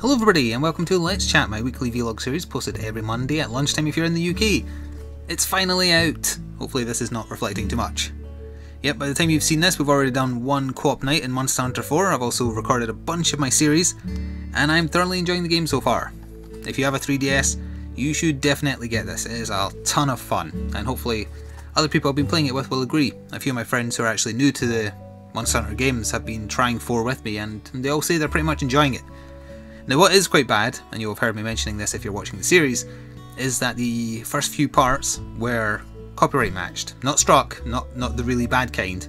Hello everybody and welcome to Let's Chat, my weekly vlog series posted every Monday at lunchtime if you're in the UK. It's finally out. Hopefully this is not reflecting too much. Yep, by the time you've seen this we've already done one co-op night in Monster Hunter 4, I've also recorded a bunch of my series, and I'm thoroughly enjoying the game so far. If you have a 3DS, you should definitely get this. It is a ton of fun, and hopefully other people I've been playing it with will agree. A few of my friends who are actually new to the Monster Hunter games have been trying 4 with me, and they all say they're pretty much enjoying it. Now what is quite bad, and you'll have heard me mentioning this if you're watching the series, is that the first few parts were copyright matched. Not struck, not the really bad kind.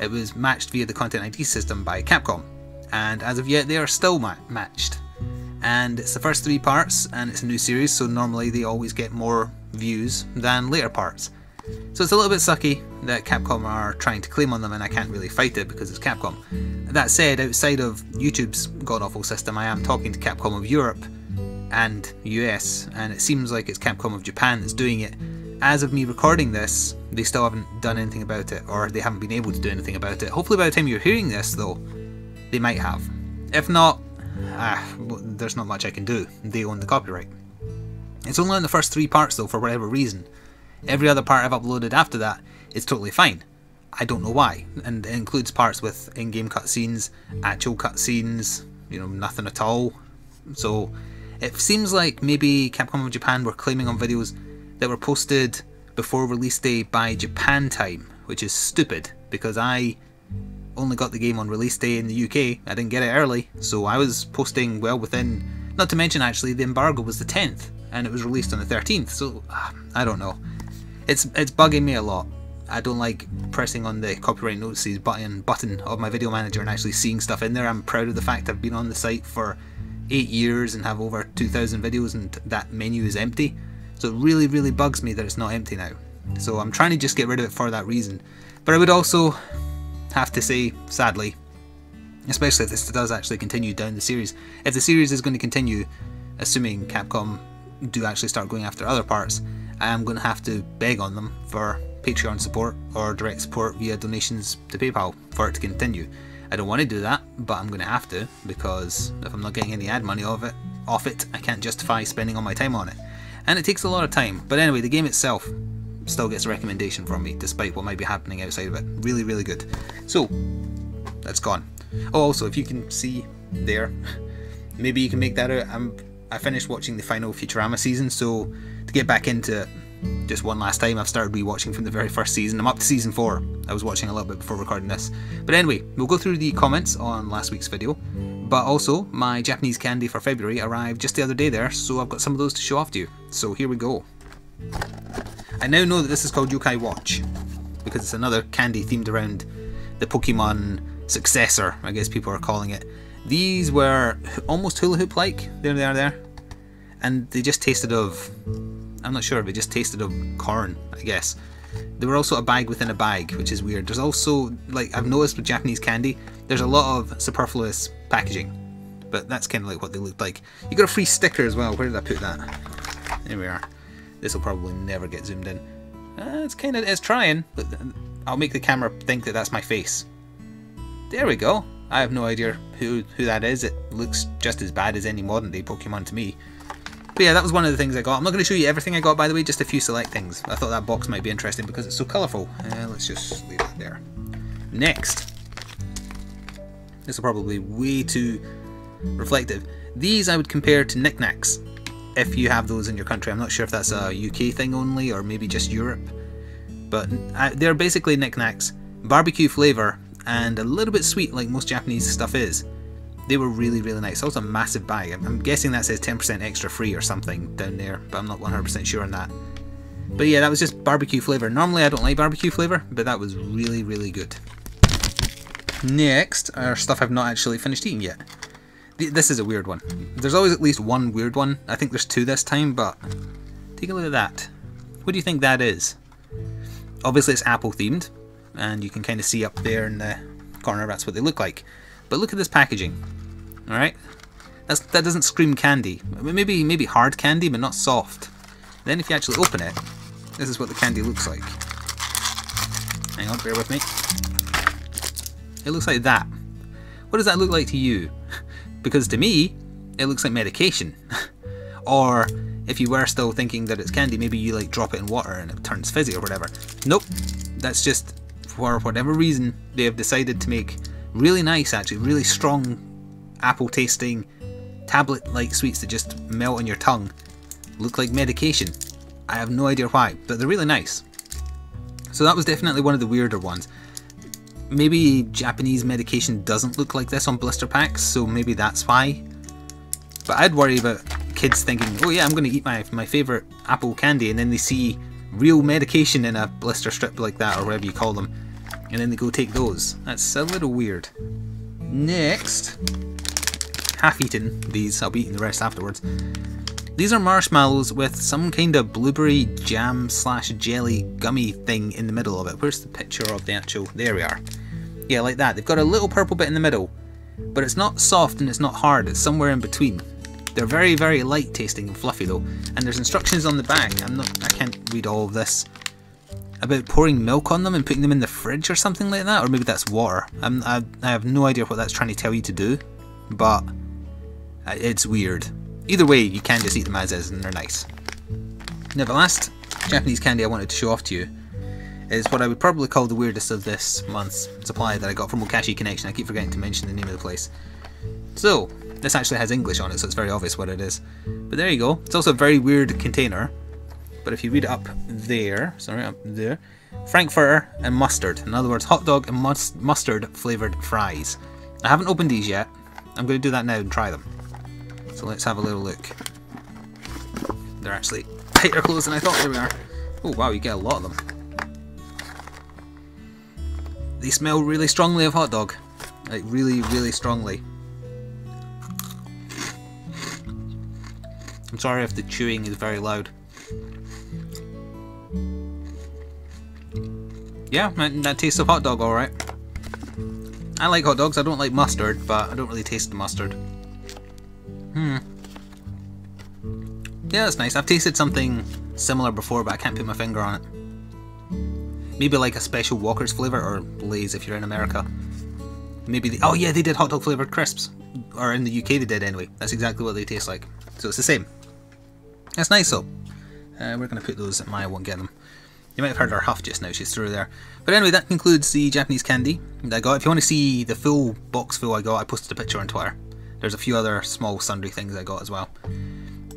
It was matched via the Content ID system by Capcom, and as of yet they are still matched. And it's the first 3 parts, and it's a new series, so normally they always get more views than later parts. So it's a little bit sucky that Capcom are trying to claim on them, and I can't really fight it because it's Capcom. That said, outside of YouTube's god-awful system, I am talking to Capcom of Europe and US, and it seems like it's Capcom of Japan that's doing it. As of me recording this, they still haven't done anything about it, or they haven't been able to do anything about it. Hopefully by the time you're hearing this though, they might have. If not, there's not much I can do. They own the copyright. It's only on the first 3 parts though, for whatever reason. Every other part I've uploaded after that is totally fine. I don't know why, and it includes parts with in-game cutscenes, actual cutscenes, nothing at all. So it seems like maybe Capcom of Japan were claiming on videos that were posted before release day by Japan time, which is stupid because I only got the game on release day in the UK. I didn't get it early, so I was posting well within, not to mention actually the embargo was the 10th and it was released on the 13th, so I don't know. It's bugging me a lot. I don't like pressing on the copyright notices button of my video manager and actually seeing stuff in there. I'm proud of the fact I've been on the site for 8 years and have over 2,000 videos and that menu is empty. So it really bugs me that it's not empty now. So I'm trying to just get rid of it for that reason. But I would also have to say, sadly, especially if this does actually continue down the series, if the series is going to continue, assuming Capcom do actually start going after other parts, I am going to have to beg on them for Patreon support or direct support via donations to PayPal for it to continue. I don't want to do that, but I'm going to have to, because if I'm not getting any ad money off it, I can't justify spending all my time on it. And it takes a lot of time. But anyway, the game itself still gets a recommendation from me, despite what might be happening outside of it. Really good. So, that's gone. Oh, also, if you can see there, maybe you can make that out. I finished watching the final Futurama season, so to get back into it just one last time, I've started rewatching from the very first season. I'm up to season 4. I was watching a little bit before recording this. But anyway, we'll go through the comments on last week's video. But also, my Japanese candy for February arrived just the other day there, so I've got some of those to show off to you. So here we go. I now know that this is called Yokai Watch, because it's another candy themed around the Pokemon successor, I guess people are calling it. These were almost hula hoop like. There they are there. And they just tasted of, I'm not sure, they just tasted of corn, I guess. They were also a bag within a bag, which is weird. There's also, like I've noticed with Japanese candy, there's a lot of superfluous packaging. But that's kind of like what they looked like. You got a free sticker as well. Where did I put that? There we are. This will probably never get zoomed in. It's trying, but I'll make the camera think that that's my face. There we go. I have no idea who that is. It looks just as bad as any modern day Pokemon to me. But yeah, that was one of the things I got. I'm not going to show you everything I got, by the way, just a few select things. I thought that box might be interesting because it's so colourful. Let's just leave it there. Next. This will probably be way too reflective. These I would compare to knickknacks, if you have those in your country. I'm not sure if that's a UK thing only, or maybe just Europe. But they're basically knickknacks, barbecue flavour, and a little bit sweet like most Japanese stuff is. They were really nice. Also a massive bag. I'm guessing that says 10% extra free or something down there, but I'm not 100% sure on that. But yeah, that was just barbecue flavour. Normally I don't like barbecue flavour, but that was really good. Next are stuff I've not actually finished eating yet. This is a weird one. There's always at least one weird one. I think there's 2 this time, but take a look at that. What do you think that is? Obviously it's Apple themed, and you can kind of see up there in the corner that's what they look like. But look at this packaging. Alright? That doesn't scream candy. Maybe hard candy, but not soft. Then if you actually open it, this is what the candy looks like. Hang on, bear with me. It looks like that. What does that look like to you? Because to me, it looks like medication. Or if you were still thinking that it's candy, maybe you like drop it in water and it turns fizzy or whatever. Nope, that's just for whatever reason they have decided to make really nice, actually really strong apple tasting tablet like sweets that just melt on your tongue look like medication. I have no idea why, but they're really nice. So that was definitely one of the weirder ones. Maybe Japanese medication doesn't look like this on blister packs, so maybe that's why. But I'd worry about kids thinking, oh yeah, I'm going to eat my favourite apple candy, and then they see real medication in a blister strip like that, or whatever you call them, and then they go take those. That's a little weird. Next, half eaten these, I'll be eating the rest afterwards. These are marshmallows with some kind of blueberry jam slash jelly gummy thing in the middle of it. Where's the picture of the actual... There we are. Yeah, like that. They've got a little purple bit in the middle, but it's not soft and it's not hard. It's somewhere in between. They're very, very light tasting and fluffy though. And there's instructions on the back. I can't read all of this. About pouring milk on them and putting them in the fridge or something like that. Or maybe that's water. I have no idea what that's trying to tell you to do. But it's weird. Either way, you can just eat them as is and they're nice. Now the last Japanese candy I wanted to show off to you is what I would probably call the weirdest of this month's supply that I got from Okashi Connection. I keep forgetting to mention the name of the place. So, this actually has English on it, so it's very obvious what it is. But there you go. It's also a very weird container. But if you read it up there, Frankfurter and mustard. In other words, hot dog and mustard flavoured fries. I haven't opened these yet. I'm going to do that now and try them. So let's have a little look. They're actually tighter closed than I thought. There we are. Oh wow, you get a lot of them. They smell really strongly of hot dog. Like really, really strongly. I'm sorry if the chewing is very loud. Yeah, that tastes of hot dog alright. I like hot dogs, I don't like mustard, but I don't really taste the mustard. Yeah, that's nice. I've tasted something similar before, but I can't put my finger on it. Maybe like a special Walker's flavour, or Lay's if you're in America. Maybe oh yeah, they did hot dog flavoured crisps. Or in the UK they did anyway. That's exactly what they taste like. So it's the same. That's nice though. We're going to put those at Maya won't get them. You might have heard her huff just now, she's through there. But anyway, that concludes the Japanese candy that I got. If you want to see the full box full I got, I posted a picture on Twitter. There's a few other small sundry things I got as well.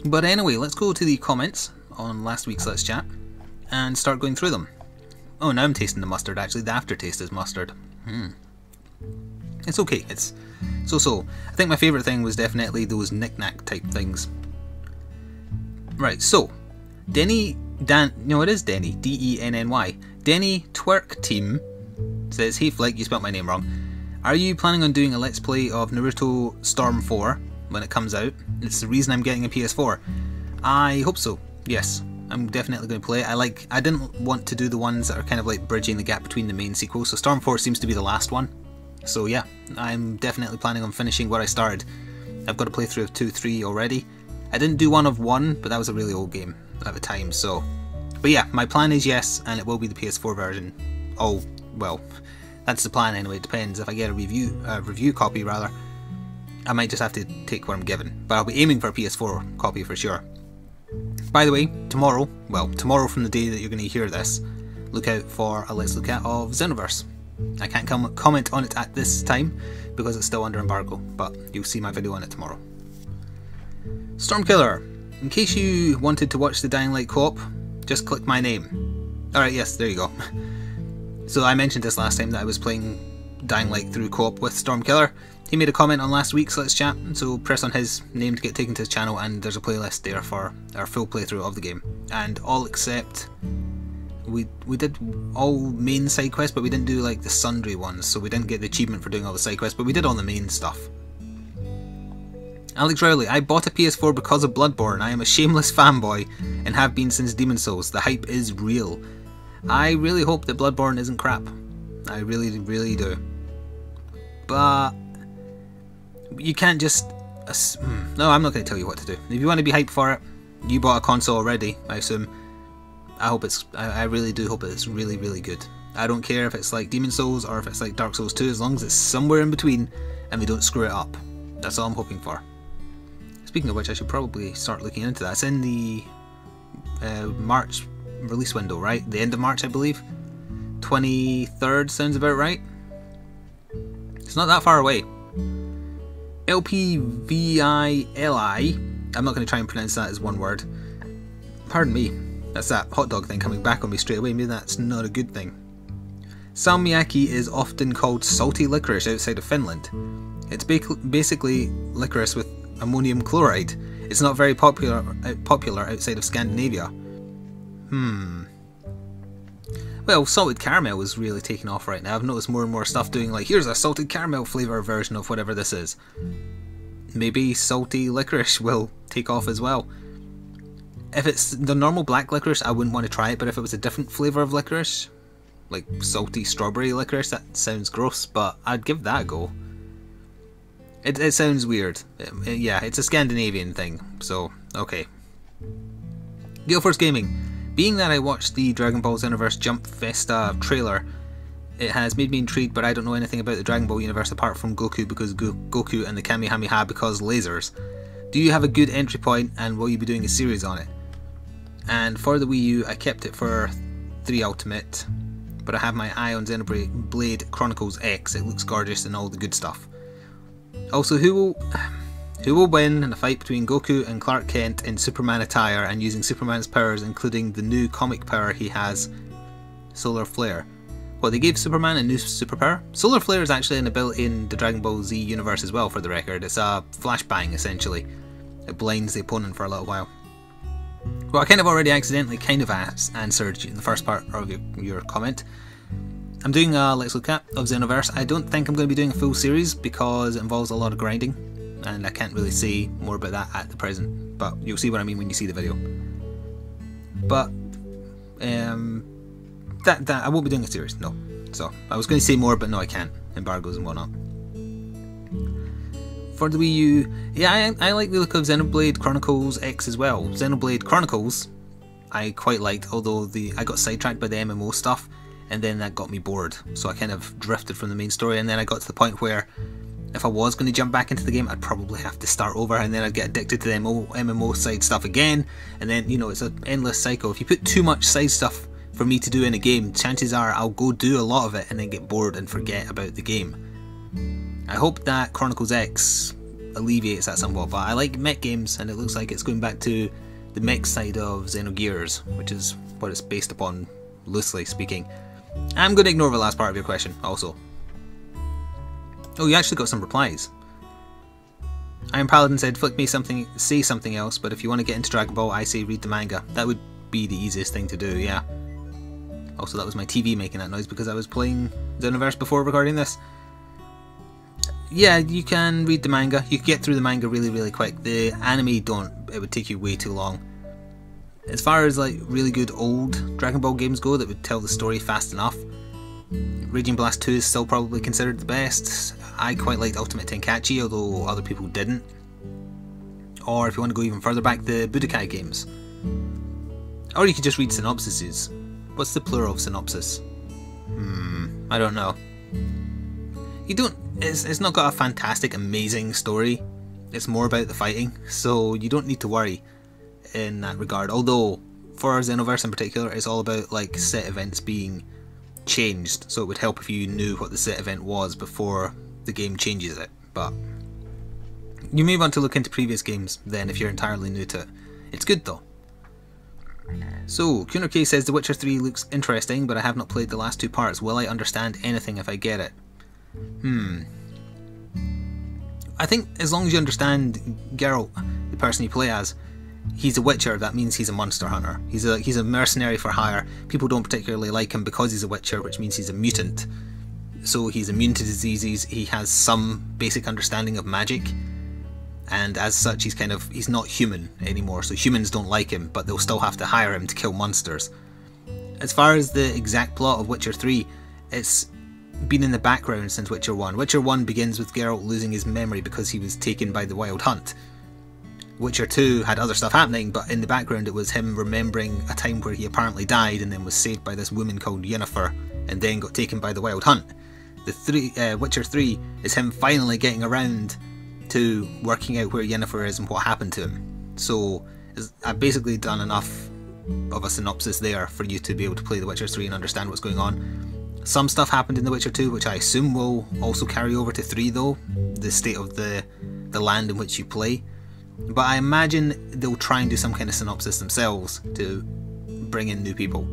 But anyway, let's go to the comments on last week's Let's Chat and start going through them. Oh, now I'm tasting the mustard actually. The aftertaste is mustard. It's okay. It's so-so. I think my favourite thing was definitely those knick-knack type things. Right, so Denny, it is Denny, D-E-N-N-Y. Denny Twerk Team says, hey Flik, you spelt my name wrong. Are you planning on doing a Let's Play of Naruto Storm 4 when it comes out? It's the reason I'm getting a PS4. I hope so, yes. I'm definitely going to play it. I didn't want to do the ones that are kind of like bridging the gap between the main sequels, so Storm 4 seems to be the last one. So yeah, I'm definitely planning on finishing what I started. I've got a playthrough of 2-3 already. I didn't do one of 1, but that was a really old game at the time, so... But yeah, my plan is yes, and it will be the PS4 version. Oh, well, that's the plan anyway. It depends. If I get a review copy rather, I might just have to take what I'm given. But I'll be aiming for a PS4 copy for sure. By the way, tomorrow from the day that you're going to hear this, look out for a Let's Look At of Xenoverse. I can't comment on it at this time because it's still under embargo, but you'll see my video on it tomorrow. Stormkiller, in case you wanted to watch the Dying Light co-op, just click my name. Alright, yes, there you go. So I mentioned this last time that I was playing Dying Light through co-op with Stormkiller. He made a comment on last week's Let's Chat, so press on his name to get taken to his channel and there's a playlist there for our full playthrough of the game. And all except... We did all main side quests, but we didn't do like the sundry ones, so we didn't get the achievement for doing all the side quests, but we did all the main stuff. Alex Rowley, I bought a PS4 because of Bloodborne. I am a shameless fanboy and have been since Demon's Souls. The hype is real. I really hope that Bloodborne isn't crap. I really, really do. But you can't just... No, I'm not going to tell you what to do. If you want to be hyped for it, you bought a console already, I assume. I really do hope it's really, really good. I don't care if it's like Demon's Souls or if it's like Dark Souls 2, as long as it's somewhere in between and they don't screw it up. That's all I'm hoping for. speaking of which, I should probably start looking into that. It's in the March release window, right? The end of March, I believe. 23rd sounds about right. It's not that far away. LPVILI. I'm not going to try and pronounce that as one word. Pardon me. That's that hot dog thing coming back on me straight away. Maybe that's not a good thing. Salmiakki is often called salty licorice outside of Finland. It's basically licorice with ammonium chloride. It's not very popular outside of Scandinavia. Well, salted caramel is really taking off right now. I've noticed more and more stuff doing like, here's a salted caramel flavour version of whatever this is. Maybe salty licorice will take off as well. If it's the normal black licorice, I wouldn't want to try it, but if it was a different flavour of licorice, like salty strawberry licorice, that sounds gross, but I'd give that a go. It sounds weird. Yeah, it's a Scandinavian thing, so okay. Gale Force Gaming. Being that I watched the Dragon Ball Xenoverse Jump Festa trailer, it has made me intrigued, but I don't know anything about the Dragon Ball universe apart from Goku because Goku and the Kamehameha because lasers. Do you have a good entry point, and will you be doing a series on it? And for the Wii U, I kept it for 3 Ultimate, but I have my eye on Xenoblade Chronicles X. It looks gorgeous and all the good stuff. Also, who will win in a fight between Goku and Clark Kent in Superman attire and using Superman's powers, including the new comic power he has, Solar Flare? Well, they gave Superman a new superpower. Solar Flare is actually an ability in the Dragon Ball Z universe as well, for the record. It's a flashbang, essentially. It blinds the opponent for a little while. Well, I kind of already accidentally answered in the first part of your comment. I'm doing a Let's Look At of Xenoverse. I don't think I'm going to be doing a full series because it involves a lot of grinding, and I can't really say more about that at the present, but you'll see what I mean when you see the video. But that I won't be doing a series, no. So I was going to say more, but no, I can't. Embargoes and whatnot. For the Wii U, yeah, I like the look of Xenoblade Chronicles X as well. Xenoblade Chronicles I quite liked, although I got sidetracked by the MMO stuff, and then that got me bored, so I kind of drifted from the main story, and then I got to the point where if I was going to jump back into the game, I'd probably have to start over, and then I'd get addicted to the MMO side stuff again, and then, you know, it's an endless cycle. If you put too much side stuff for me to do in a game, chances are I'll go do a lot of it and then get bored and forget about the game. I hope that Chronicles X alleviates that somewhat, but I like mech games, and it looks like it's going back to the mech side of Xenogears, which is what it's based upon, loosely speaking. I'm going to ignore the last part of your question, also. Oh, you actually got some replies. Iron Paladin said, Flik may say something else, but if you want to get into Dragon Ball, I say read the manga. That would be the easiest thing to do, yeah. Also, that was my TV making that noise because I was playing Xenoverse before recording this. Yeah, you can read the manga. You can get through the manga really, really quick. The anime it would take you way too long. As far as like really good old Dragon Ball games go that would tell the story fast enough, Raging Blast 2 is still probably considered the best. I quite liked Ultimate Tenkaichi, although other people didn't. Or if you want to go even further back, the Budokai games. Or you could just read synopsises. What's the plural of synopsis? I don't know. It's not got a fantastic, amazing story. It's more about the fighting, so you don't need to worry in that regard. Although, for Xenoverse in particular, it's all about like set events being changed, so it would help if you knew what the set event was before the game changes it. But you may want to look into previous games then if you're entirely new to it. It's good though. So, Kuner K says The Witcher 3 looks interesting, but I have not played the last 2 parts. Will I understand anything if I get it? I think as long as you understand Geralt, the person you play as, he's a Witcher, that means he's a monster hunter. He's a mercenary for hire. People don't particularly like him because he's a Witcher, which means he's a mutant. So he's immune to diseases, he has some basic understanding of magic, and as such he's not human anymore, so humans don't like him, but they'll still have to hire him to kill monsters. As far as the exact plot of Witcher 3, it's been in the background since Witcher 1. Witcher 1 begins with Geralt losing his memory because he was taken by the Wild Hunt. Witcher 2 had other stuff happening, but in the background it was him remembering a time where he apparently died and then was saved by this woman called Yennefer and then got taken by the Wild Hunt. Witcher 3 is him finally getting around to working out where Yennefer is and what happened to him. So I've basically done enough of a synopsis there for you to be able to play The Witcher 3 and understand what's going on. Some stuff happened in The Witcher 2, which I assume will also carry over to 3 though, the state of the land in which you play. But I imagine they'll try and do some kind of synopsis themselves to bring in new people.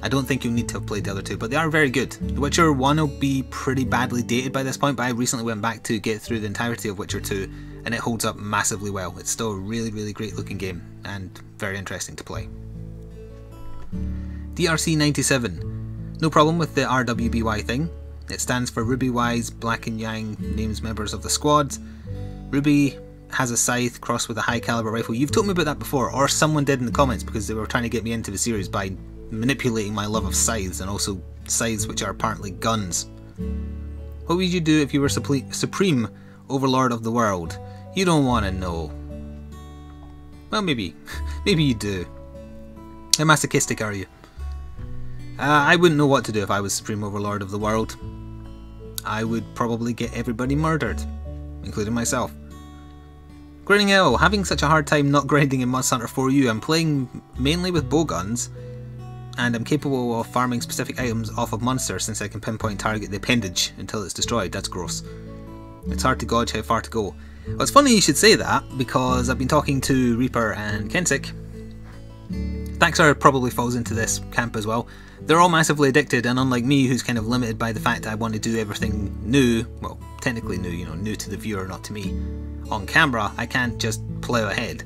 I don't think you'll need to have played the other 2, but they are very good. The Witcher 1 will be pretty badly dated by this point, but I recently went back to get through the entirety of Witcher 2, and it holds up massively well. It's still a really, really great looking game, and very interesting to play. DRC97. No problem with the RWBY thing. It stands for Ruby Wise Black and Yang, names members of the squad. Ruby has a scythe crossed with a high caliber rifle. You've told me about that before, or someone did in the comments, because they were trying to get me into the series by manipulating my love of scythes, and also scythes which are apparently guns. What would you do if you were supreme overlord of the world? You don't want to know. Well, maybe you do. How masochistic are you? I wouldn't know what to do if I was supreme overlord of the world. I would probably get everybody murdered, including myself. Grinning Owl, having such a hard time not grinding in Monster Hunter 4U. I'm playing mainly with bowguns, and I'm capable of farming specific items off of monsters since I can pinpoint target the appendage until it's destroyed. That's gross. It's hard to gauge how far to go. Well, it's funny you should say that, because I've been talking to Reaper and Kensik. Thaxar probably falls into this camp as well. They're all massively addicted, and unlike me, who's kind of limited by the fact that I want to do everything new, well, technically new, you know, new to the viewer, not to me, on camera, I can't just plough ahead.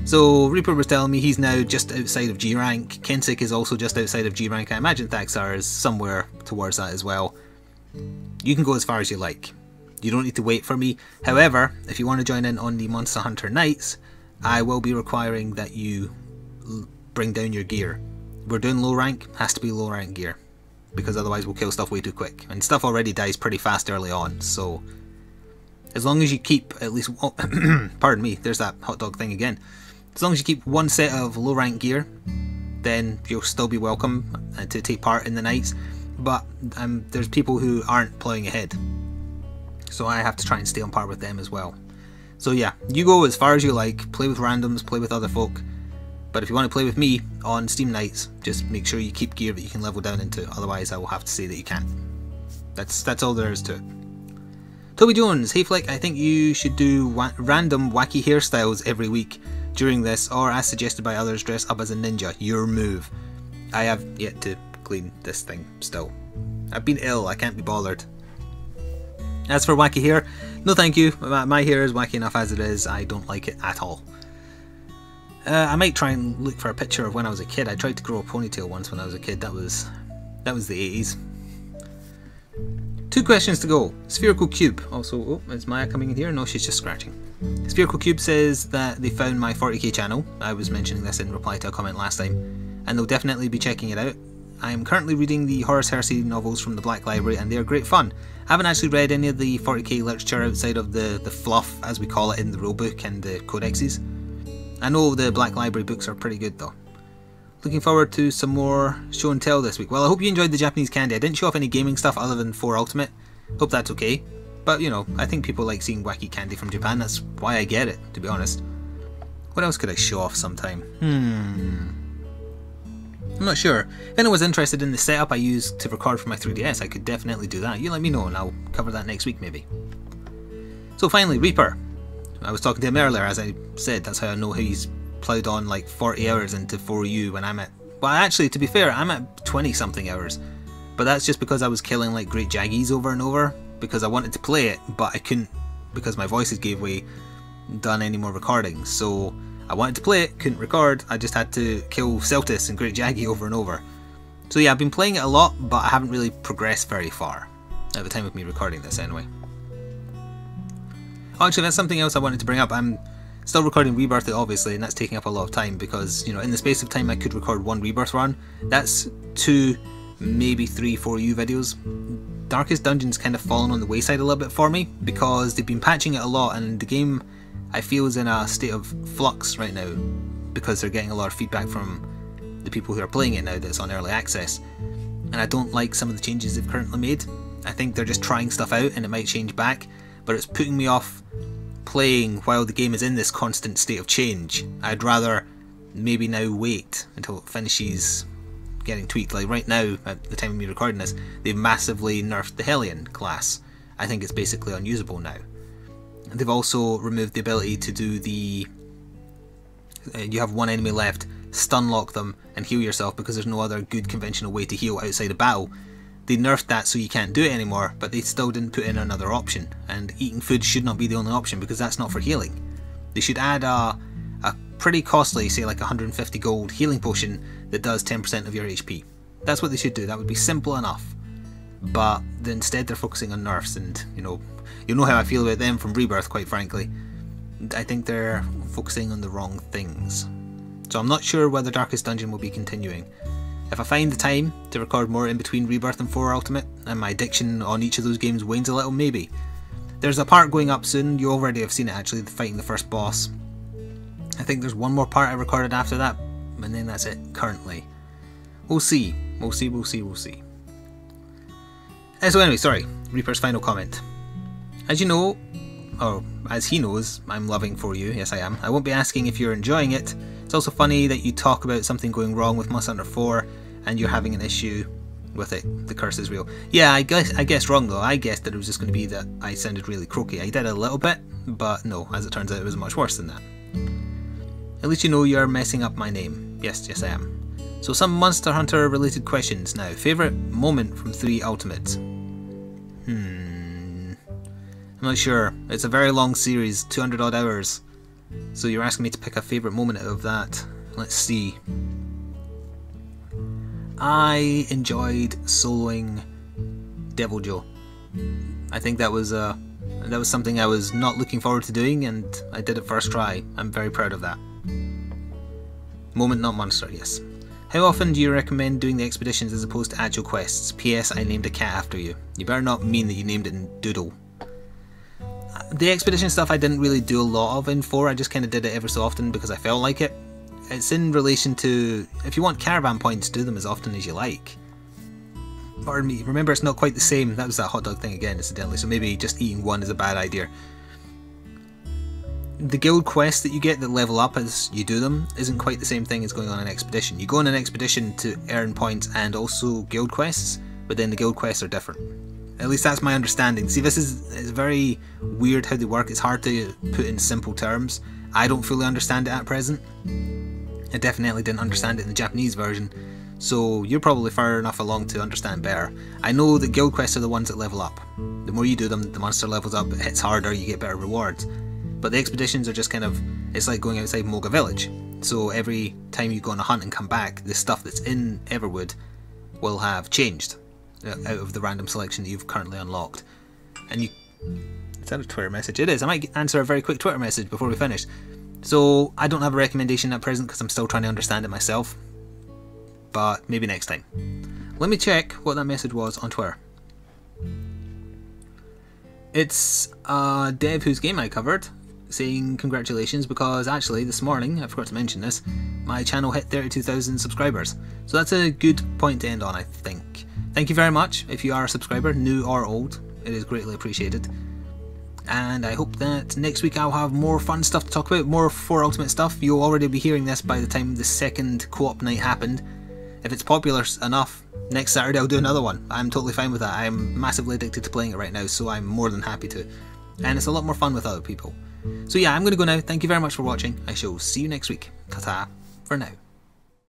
So Reaper was telling me he's now just outside of G rank. Kensik is also just outside of G rank. I imagine Thaxar is somewhere towards that as well. You can go as far as you like. You don't need to wait for me. However, if you want to join in on the Monster Hunter Nights, I will be requiring that you bring down your gear. We're doing low rank, has to be low rank gear, because otherwise we'll kill stuff way too quick. And stuff already dies pretty fast early on, so as long as you keep at least, oh, pardon me, there's that hot dog thing again. As long as you keep one set of low rank gear, then you'll still be welcome to take part in the nights. But there's people who aren't ploughing ahead, so I have to try and stay on par with them as well. So yeah, you go as far as you like, play with randoms, play with other folk. But if you want to play with me on Steam Nights, just make sure you keep gear that you can level down into, otherwise I will have to say that you can't. That's all there is to it. Toby Jones, hey Flik, I think you should do random wacky hairstyles every week during this, or as suggested by others, dress up as a ninja. Your move. I have yet to clean this thing still. I've been ill, I can't be bothered. As for wacky hair, no thank you. My hair is wacky enough as it is. I don't like it at all. I might try and look for a picture of when I was a kid. I tried to grow a ponytail once when I was a kid. That was the 80s. 2 questions to go. Spherical Cube. Also, oh, is Maya coming in here? No, she's just scratching. Spherical Cube says that they found my 40k channel. I was mentioning this in reply to a comment last time, and they'll definitely be checking it out. I am currently reading the Horace Hersey novels from the Black Library, and they are great fun. I haven't actually read any of the 40k literature outside of the fluff, as we call it in the rulebook and the codexes. I know the Black Library books are pretty good though. Looking forward to some more show and tell this week. Well, I hope you enjoyed the Japanese candy. I didn't show off any gaming stuff other than 4 Ultimate. Hope that's okay. But, you know, I think people like seeing wacky candy from Japan. That's why I get it, to be honest. What else could I show off sometime? I'm not sure. If anyone was interested in the setup I used to record for my 3DS, I could definitely do that. You let me know and I'll cover that next week maybe. So finally, Reaper. I was talking to him earlier, as I said. That's how I know he's ploughed on like 40 hours into 4U when I'm at, well actually to be fair, I'm at 20 something hours, but that's just because I was killing like great jaggies over and over because I wanted to play it, but I couldn't because my voices gave way, done any more recordings. So I wanted to play it, couldn't record, I just had to kill Celtis and great jaggy over and over. So yeah, I've been playing it a lot, but I haven't really progressed very far at the time of me recording this anyway. Oh, actually, that's something else I wanted to bring up. I'm still recording Rebirth, obviously, and that's taking up a lot of time because, you know, in the space of time I could record 1 Rebirth run. That's 2, maybe 3 4U videos. Darkest Dungeon's kind of fallen on the wayside a little bit for me because they've been patching it a lot, and the game I feel is in a state of flux right now because they're getting a lot of feedback from the people who are playing it now that's on early access, and I don't like some of the changes they've currently made. I think they're just trying stuff out and it might change back, but it's putting me off playing while the game is in this constant state of change. I'd rather maybe now wait until it finishes getting tweaked. Like right now, at the time of me recording this, they've massively nerfed the Hellion class. I think it's basically unusable now. They've also removed the ability to do the you have one enemy left, stun lock them and heal yourself, because there's no other good conventional way to heal outside of battle. They nerfed that so you can't do it anymore, but they still didn't put in another option, and eating food should not be the only option because that's not for healing. They should add a pretty costly, say like 150 gold healing potion that does 10% of your HP. That's what they should do. That would be simple enough. But instead they're focusing on nerfs, and you know how I feel about them from Rebirth, quite frankly. I think they're focusing on the wrong things. So I'm not sure whether Darkest Dungeon will be continuing. If I find the time to record more in between Rebirth and 4 Ultimate, and my addiction on each of those games wanes a little, maybe. There's a part going up soon, you already have seen it actually, fighting the first boss. I think there's one more part I recorded after that, and then that's it, currently. We'll see. We'll see. So anyway, sorry, Reaper's final comment. As you know, or as he knows, I'm loving For You, yes I am. I won't be asking if you're enjoying it. It's also funny that you talk about something going wrong with Monster Hunter 4 and you're having an issue with it. The curse is real. Yeah, I guessed wrong though. I guessed that it was just going to be that I sounded really croaky. I did a little bit, but no, as it turns out it was much worse than that. At least you know you're messing up my name. Yes, I am. So some Monster Hunter related questions now. Favourite moment from 3 Ultimates? I'm not sure. It's a very long series, 200 odd hours. So you're asking me to pick a favourite moment out of that. Let's see. I enjoyed soloing Devil Joe. I think that was something I was not looking forward to doing, and I did it first try. I'm very proud of that. Moment, not monster, yes. How often do you recommend doing the expeditions as opposed to actual quests? P.S. I named a cat after you. You better not mean that you named it in Doodle. The expedition stuff I didn't really do a lot of in 4, I just kind of did it ever so often because I felt like it. It's in relation to, if you want caravan points, do them as often as you like. Pardon me, remember it's not quite the same, that was that hot dog thing again incidentally, so maybe just eating one is a bad idea. The guild quests that you get that level up as you do them isn't quite the same thing as going on an expedition. You go on an expedition to earn points and also guild quests, but then the guild quests are different. At least that's my understanding. See, it's very weird how they work. It's hard to put in simple terms. I don't fully understand it at present. I definitely didn't understand it in the Japanese version, so you're probably far enough along to understand better. I know that guild quests are the ones that level up. The more you do them, the monster levels up, it hits harder, you get better rewards. But the expeditions are just kind of, it's like going outside Moga Village. So every time you go on a hunt and come back, the stuff that's in Everwood will have changed out of the random selection that you've currently unlocked. And is that a Twitter message? It is. I might answer a very quick Twitter message before we finish. So I don't have a recommendation at present because I'm still trying to understand it myself. But maybe next time. Let me check what that message was on Twitter. It's a dev whose game I covered saying congratulations because actually this morning, I forgot to mention this, my channel hit 32,000 subscribers. So that's a good point to end on, I think. Thank you very much if you are a subscriber, new or old. It is greatly appreciated. And I hope that next week I'll have more fun stuff to talk about, more 4 Ultimate stuff. You'll already be hearing this by the time the second co-op night happened. If it's popular enough, next Saturday I'll do another one. I'm totally fine with that. I'm massively addicted to playing it right now, so I'm more than happy to. And it's a lot more fun with other people. So yeah, I'm going to go now. Thank you very much for watching. I shall see you next week. Ta-ta for now.